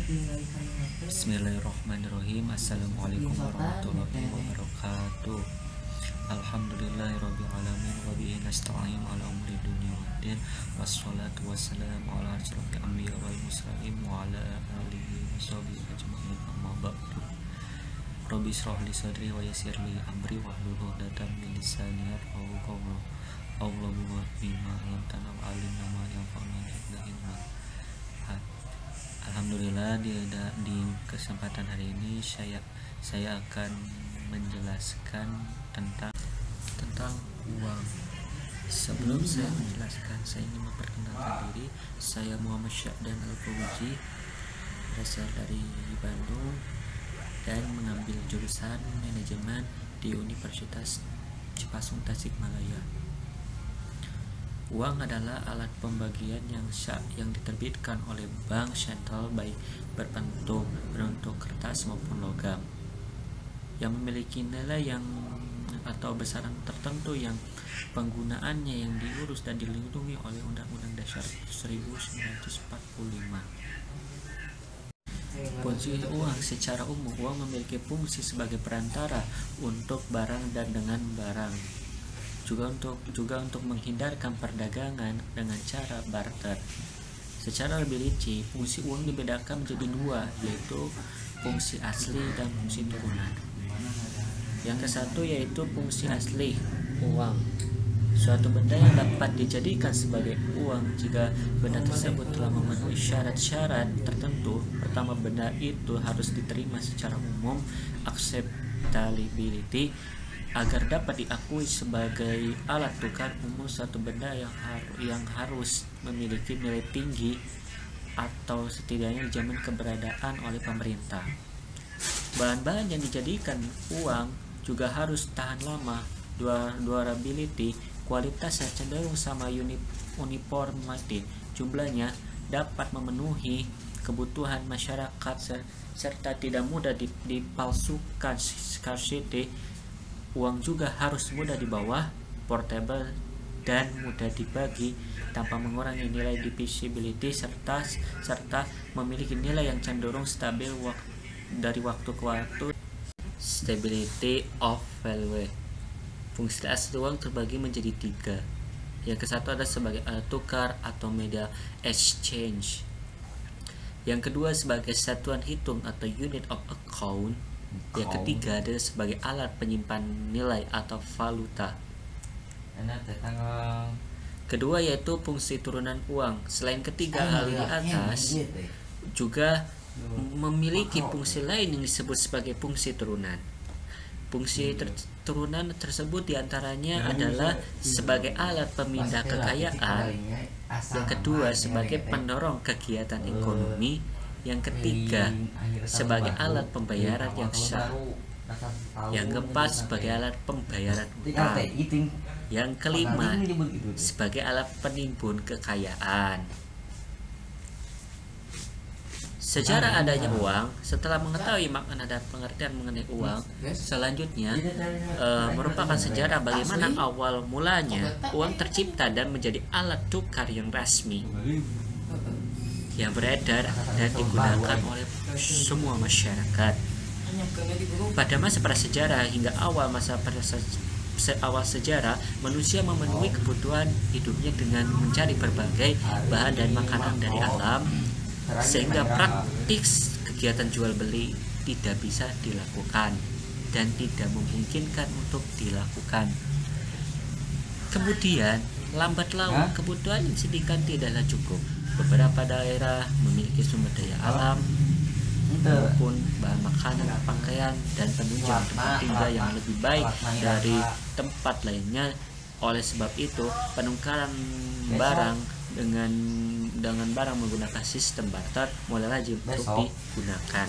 Bismillahirrahmanirrahim. Assalamualaikum warahmatullahi wabarakatuh. Alhamdulillahirabbil alamin wa bihi nasta'in ala umuri dunya waddin. Wassalatu wassalamu ala asyrofil anbiya'i wal mursalin wa ala alihi washabihi ajma'in. Amma ba'du. Rabbi shrah li sadri wa yassir li amri wahlul 'uqdatam min lisani yafqahu qawli. Allahumma bima lamtana wa alimna ma yanfa'una wa Alhamdulillah di kesempatan hari ini saya akan menjelaskan tentang uang. Sebelum saya menjelaskan, saya ingin memperkenalkan diri. Saya Muhammad Syahdan Al-Fawzi, berasal dari Bandung dan mengambil jurusan manajemen di Universitas Cipasung Tasikmalaya. Uang adalah alat pembagian yang diterbitkan oleh bank sentral, baik berbentuk kertas maupun logam, yang memiliki nilai atau besaran tertentu yang penggunaannya yang diurus dan dilindungi oleh Undang-Undang Dasar 1945. Fungsi uang secara umum, uang memiliki fungsi sebagai perantara untuk barang dan dengan barang. Juga untuk menghindarkan perdagangan dengan cara barter. Secara lebih rinci, fungsi uang dibedakan menjadi dua, yaitu fungsi asli dan fungsi turunan. Yang ke satu yaitu fungsi asli uang. Suatu benda yang dapat dijadikan sebagai uang jika benda tersebut telah memenuhi syarat-syarat tertentu. Pertama, benda itu harus diterima secara umum, acceptability, agar dapat diakui sebagai alat tukar umum. Suatu benda yang harus memiliki nilai tinggi atau setidaknya dijamin keberadaan oleh pemerintah. Bahan-bahan yang dijadikan uang juga harus tahan lama, durability, kualitasnya cenderung sama, uniformity, jumlahnya dapat memenuhi kebutuhan masyarakat serta tidak mudah dipalsukan, scarcity. Uang juga harus mudah dibawa, portable, dan mudah dibagi tanpa mengurangi nilai divisibility serta memiliki nilai yang cenderung stabil dari waktu ke waktu. Stability of value. Fungsi asli uang terbagi menjadi tiga. Yang ke satu ada sebagai alat tukar atau media exchange. Yang kedua sebagai satuan hitung atau unit of account. Yang ketiga adalah sebagai alat penyimpan nilai atau valuta. Kedua yaitu fungsi turunan uang. Selain ketiga hal di atas, juga memiliki fungsi lain yang disebut sebagai fungsi turunan. Fungsi turunan tersebut diantaranya adalah sebagai alat pemindah kekayaan. Yang kedua sebagai pendorong kegiatan ekonomi. Yang ketiga sebagai alat pembayaran yang sah. Yang keempat sebagai alat pembayaran utang. Yang kelima sebagai alat penimbun kekayaan. Sejarah adanya uang. Setelah mengetahui makna dan pengertian mengenai uang, selanjutnya merupakan sejarah bagaimana awal mulanya uang tercipta dan menjadi alat tukar yang resmi, yang beredar dan digunakan oleh semua masyarakat. Pada masa prasejarah hingga awal sejarah, manusia memenuhi kebutuhan hidupnya dengan mencari berbagai bahan dan makanan dari alam, sehingga praktis kegiatan jual beli tidak bisa dilakukan dan tidak memungkinkan untuk dilakukan. Kemudian lambat laun kebutuhan yang sedikit tidaklah cukup. Beberapa daerah memiliki sumber daya alam maupun bahan makanan, pakaian, dan penunjang tempat tinggal yang lebih baik dari tempat lainnya. Oleh sebab itu, penukaran barang dengan barang menggunakan sistem barter mulai lazim untuk digunakan.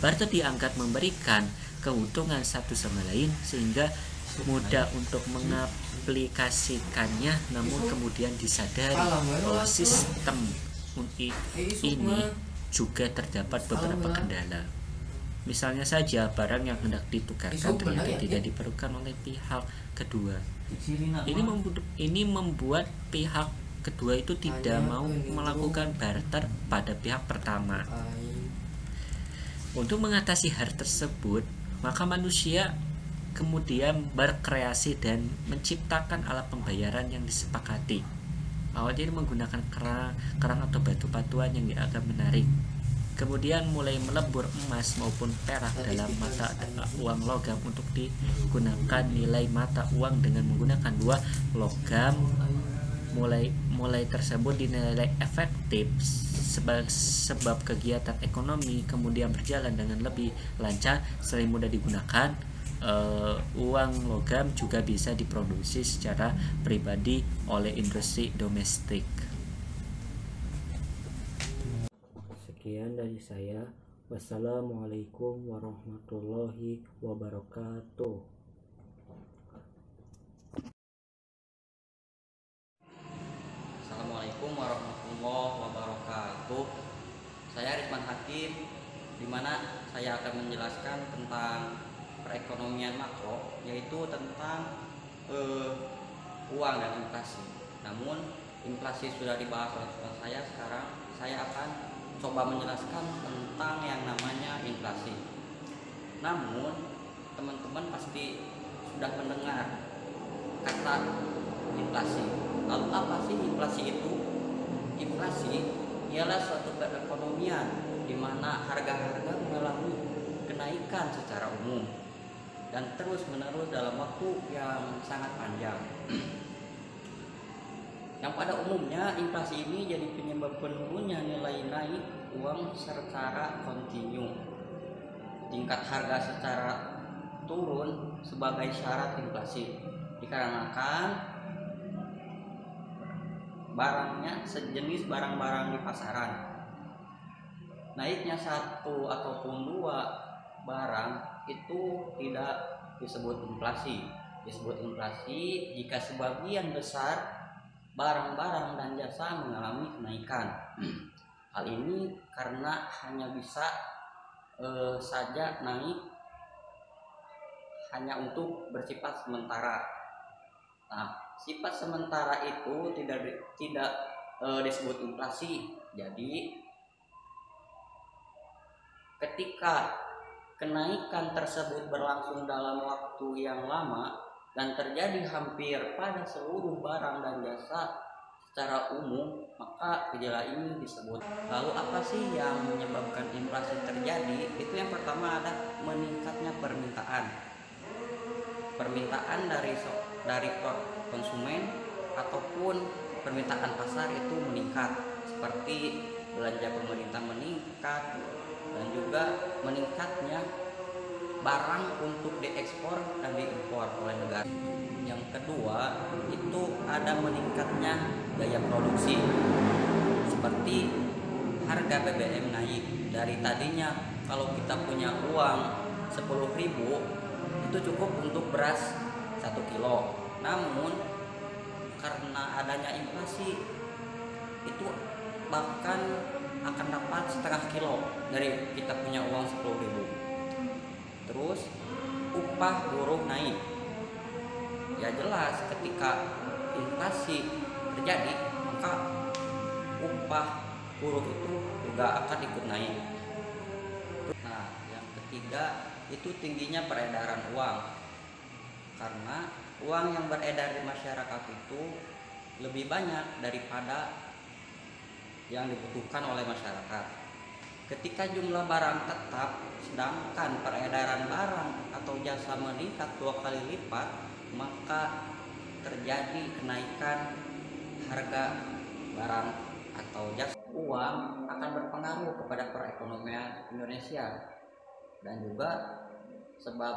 Barter dianggap memberikan keuntungan satu sama lain sehingga mudah untuk mengaplikasikannya, namun kemudian disadari bahwa sistem ini juga terdapat beberapa kendala. Misalnya saja barang yang hendak ditukarkan ternyata tidak diperlukan oleh pihak kedua. Ini membuat pihak kedua itu tidak mau melakukan barter pada pihak pertama. Untuk mengatasi hal tersebut, maka manusia kemudian berkreasi dan menciptakan alat pembayaran yang disepakati. Awalnya menggunakan kerang atau batu batuan yang dianggap menarik. Kemudian mulai melebur emas maupun perak dalam mata uang logam untuk digunakan nilai mata uang dengan menggunakan dua logam. Mulai tersebut dinilai efektif sebab kegiatan ekonomi kemudian berjalan dengan lebih lancar selain mudah digunakan. Uang logam juga bisa diproduksi secara pribadi oleh industri domestik. Sekian dari saya. Wassalamualaikum warahmatullahi wabarakatuh. Assalamualaikum warahmatullahi wabarakatuh. Saya Ridwan Hakim, di mana saya akan menjelaskan tentang perekonomian makro, yaitu tentang uang dan inflasi. Namun inflasi sudah dibahas oleh teman saya. Sekarang saya akan coba menjelaskan tentang yang namanya inflasi. Namun teman-teman pasti sudah mendengar kata inflasi. Lalu apa sih inflasi itu? Inflasi ialah suatu perekonomian di mana harga-harga mengalami kenaikan secara umum dan terus-menerus dalam waktu yang sangat panjang. Yang pada umumnya inflasi ini jadi penyebab penurunnya nilai naik uang secara kontinu. Tingkat harga secara turun sebagai syarat inflasi dikarenakan barangnya sejenis barang-barang di pasaran. Naiknya satu ataupun dua barang itu tidak disebut inflasi. Disebut inflasi jika sebagian besar barang-barang dan jasa mengalami kenaikan. Hal ini karena hanya bisa saja naik hanya untuk bersifat sementara. Nah, sifat sementara itu tidak disebut inflasi. Jadi ketika kenaikan tersebut berlangsung dalam waktu yang lama dan terjadi hampir pada seluruh barang dan jasa secara umum, maka gejala ini disebut. Lalu apa sih yang menyebabkan inflasi terjadi? Itu yang pertama ada meningkatnya permintaan. Permintaan dari konsumen ataupun permintaan pasar itu meningkat, seperti belanja pemerintah meningkat dan juga meningkatnya barang untuk diekspor dan diimpor oleh negara. Yang kedua itu ada meningkatnya daya produksi, seperti harga BBM naik. Dari tadinya kalau kita punya uang 10.000 itu cukup untuk beras 1 kilo. Namun karena adanya inflasi itu bahkan akan dapat setengah kilo dari kita punya uang 10.000. Terus upah buruh naik. Ya jelas ketika inflasi terjadi maka upah buruh itu juga akan ikut naik. Nah, yang ketiga itu tingginya peredaran uang, karena uang yang beredar di masyarakat itu lebih banyak daripada yang dibutuhkan oleh masyarakat. Ketika jumlah barang tetap sedangkan peredaran barang atau jasa meningkat 2 kali lipat, maka terjadi kenaikan harga barang atau jasa. Uang akan berpengaruh kepada perekonomian Indonesia, dan juga sebab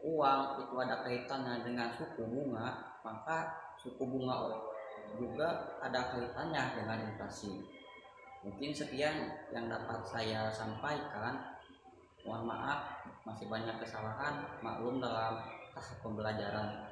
uang itu ada kaitannya dengan suku bunga, maka suku bunga juga ada kaitannya dengan inflasi. Mungkin sekian yang dapat saya sampaikan. Mohon maaf masih banyak kesalahan, maklum dalam tahap pembelajaran.